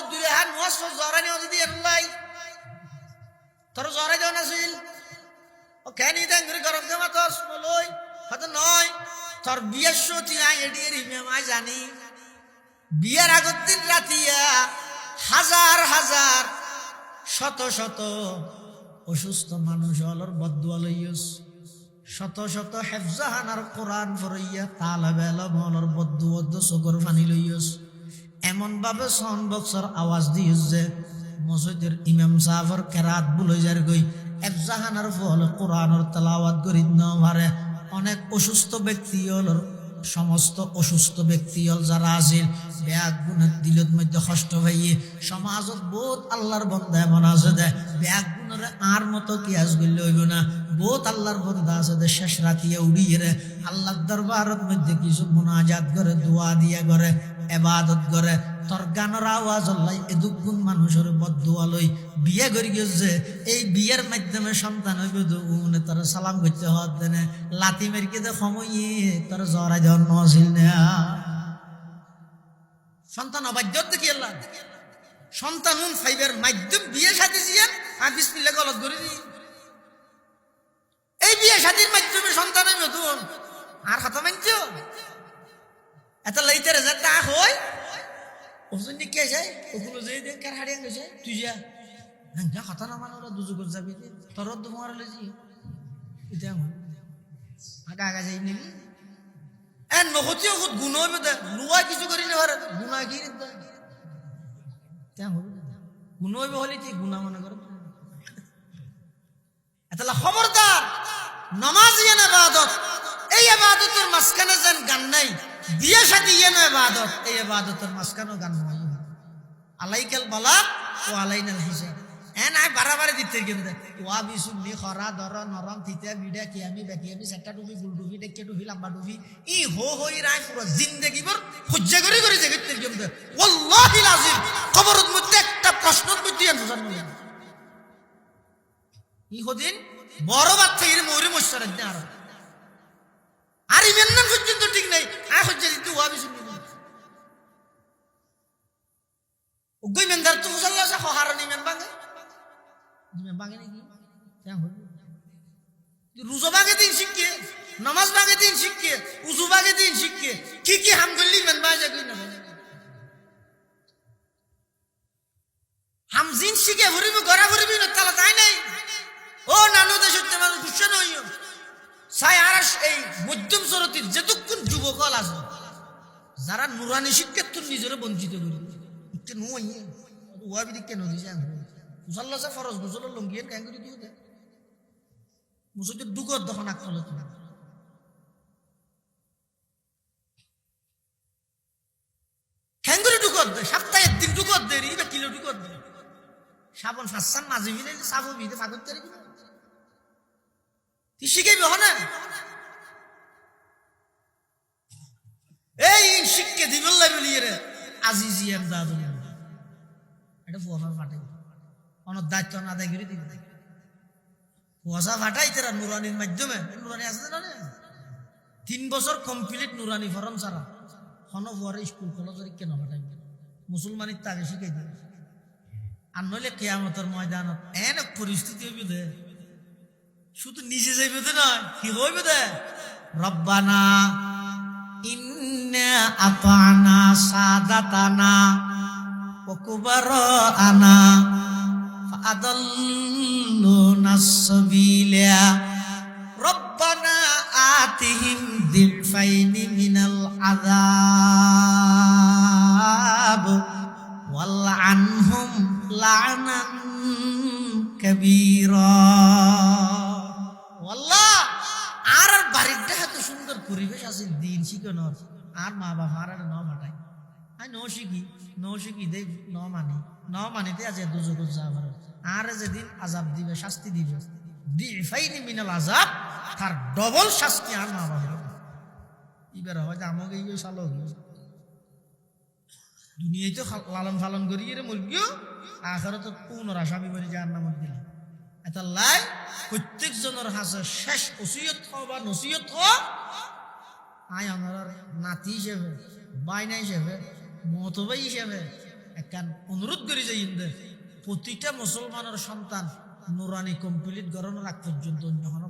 দূরে হাত নোয়াজ জরানি যদি এলাই তোর জরাই দেওয়া নাছিল ও কেন দেন করে গরম দেওয়া তোর লই হয়তো নয় তোর বিয়ের সতি আই এডি রিমেমাই জানি বিয়ের আগের দিন রাতিয়া হাজার হাজার শত শত অসুস্থ মানুষ অলর বদুয়া লইয়স শত শত হেফজাহানার কোরআন ফরইয়া তালাবে আলম অলর বদুয়া চকুর পানি লইয়স এমন ভাবে সাউন্ড বক্সের আওয়াজ দিয়স যে মসজিদের ইমাম সাহেবের কেরাত বুলে যার গই হেফজাহানার ফল কোরআনের তেলাওয়াত করি ন পারে অনেক অসুস্থ ব্যক্তি অলর সমস্ত অসুস্থ ব্যক্তি হল যারা আছিল ব্যাগ গুণের দিলত মধ্যে কষ্ট পাইয়ে সমাজত বহুত আল্লাহর বন্ধা এমন আছে দে ব্যাগ গুণরে আর মতো কি আজ গল্লে হইব না বহুত আল্লাহর বন্ধা আছে দে শেষ রাতিয়া উড়িয়ে রে আল্লাহর দরবারত মধ্যে কিছু মুনাজাত করে দোয়া দিয়া করে এবাদত করে তোর গানের আওয়াজ আল্লাহ এদুক গুণ মানুষের বদুয়া লই বিয়ে করি গেছে এই বিয়ের মাধ্যমে সন্তান হইব উনে তোর সালাম করতে হত দেনে লাতি মেরকে দে সময়ে তোর জরা দেওয়ার নছিল না সন্তান অবাধ্য কি আল্লাহ সন্তান ফাইবের মাধ্যম বিয়ে সাথে দিয়ে আর বিসমিল্লাহ গলত করে দি এই বিয়ে সাথীর মাধ্যমে সন্তান হইব তুন আর কথা মানছ এত লাইতে রেজাল্ট তা হয় ওজন কে যায় ওগুলো যাই দেখ কার হারিয়ে গেছে তুই যা হ্যাঁ কথা না মানে ওরা দুজুগর যাবি তোর তোমার লেজি এটা আগা আগা যাই নিবি এন নহতি ওগুত গুণ হইবে দে নুয়া কিছু করি না পারে গুণা কি দে কেন হবে গুণ হইবে হলে কি গুণা মনে করে এতলা খবরদার নামাজ ইয়ে না ইবাদত এই ইবাদতের মাঝখানে যেন গান নাই বিয়ে শাদী ইয়ে না ইবাদত এই ইবাদতের মাঝখানেও গান নাই আলাইকাল বালাগ ও আলাইনাল হিসাব এন আই বারাবারে দিতে কিন্তু ওয়া বিসুন্নি খরা দর নরম থিতা বিডা কিয়ামি বাকিয়ামি সেটা ডুবি গুল ডুবি ডেকে ডুবি লম্বা ডুবি ই হই রাই পুরো জিন্দেগি ভর খুঁজে করে দেখতে কিন্তু ওয়াল্লাহি লাজিম কবরের মধ্যে একটা প্রশ্নের মধ্যে আনসার নেই ই হদিন বড় বাচ্চা এর মরে মশার না আর ইমেন নাম পর্যন্ত ঠিক নাই আয় হচ্ছে দিতে ওয়া বিসুন্নি ওগই মেন্দার তো মুসাল্লাহ সা হারানি মেন বাঙ্গে বাঙে নাকি রোজা বাগে দিন শিখকে নামাজ বাগে দিন শিখকে উজু বাগে দিন শিখকে কি কি হাম করলি মেন বাজে কই না হাম জিন শিখে ভরিবি গড়া ভরিবি না তালা তাই নাই ও নানু দেশের মানুষ বুঝছে নইও সাই আরাস এই মধ্যম সরতির যেতক্ষণ যুবকল আছে যারা নুরানি শিক্ষার তো নিজের বঞ্চিত করি একটু নই ওয়াবি দিক কেন দিছে মুসাল্লা সে ফরজ গুজল লঙ্গিয়ে কেন করে দিও দে মুসুদের দুগর দখন আকলে তুমি কেন করে দুগর দে সপ্তাহে একদিন দুগর দে রিবা কিলো দুগর দে সাবন ফাসান মাঝে মিলে সাবো বিদে ফাগত তারি তুই শিখাইবি হনা এই শিক্ষা দিবল্লা বলিয়ে রে আজিজিয়ার দাদু এটা ফোনার ফাটে অনেক দায়িত্ব না আদায় করে দিবে কুয়াশা ফাটাই তারা নুরানির মাধ্যমে নুরানি আছে না 3 বছর কমপ্লিট নুরানি ফরম ছাড়া হনফুয়ার স্কুল কলেজের কেন ফাটাই মুসলমানির তাকে শিখাই দেবে আর নইলে কিয়ামতের ময়দানত এন পরিস্থিতি হইবে দে শুধু নিজে যাইবে দে নয় কি হইবে দে রব্বানা ইন্না আতানা সাদাতানা ওয়া কুবারানা ফাআদাল্লুনা সাবিলা রব্বানা আতিহিম দিফাইনি মিনাল আযাব ওয়ালআনহুম লা'নান কাবীরা ওয়াল্লাহ আর বাড়িটা এত সুন্দর পরিবেশ আছে দিন শিখানোর আর মা বাবা আর ন মাটাই আই ন শিখি দেখ ন মানিতে আছে দুজক যাবার আর যেদিন আজাব দিবে শাস্তি দিবে দিফাইনি মিনাল আযাব তার ডবল শাস্তি আর মা বাবা এবার হয়তো আমাকে এই সালো দুনিয়ায় তো লালন পালন করি রে মুরগিও আখেরে তো পুনর আসামি বলে জাহান্নামে দিল এটা লাই প্রত্যেক জনের হাসে শেষ ওসিয়ত বা নসিয়ত আয় আমার নাতি হিসেবে বাইনা হিসেবে মতবাই হিসেবে একখান অনুরোধ করি যে প্রতিটা মুসলমানের সন্তান নুরানি কমপ্লিট করানোর আগ পর্যন্ত অন্য কোনো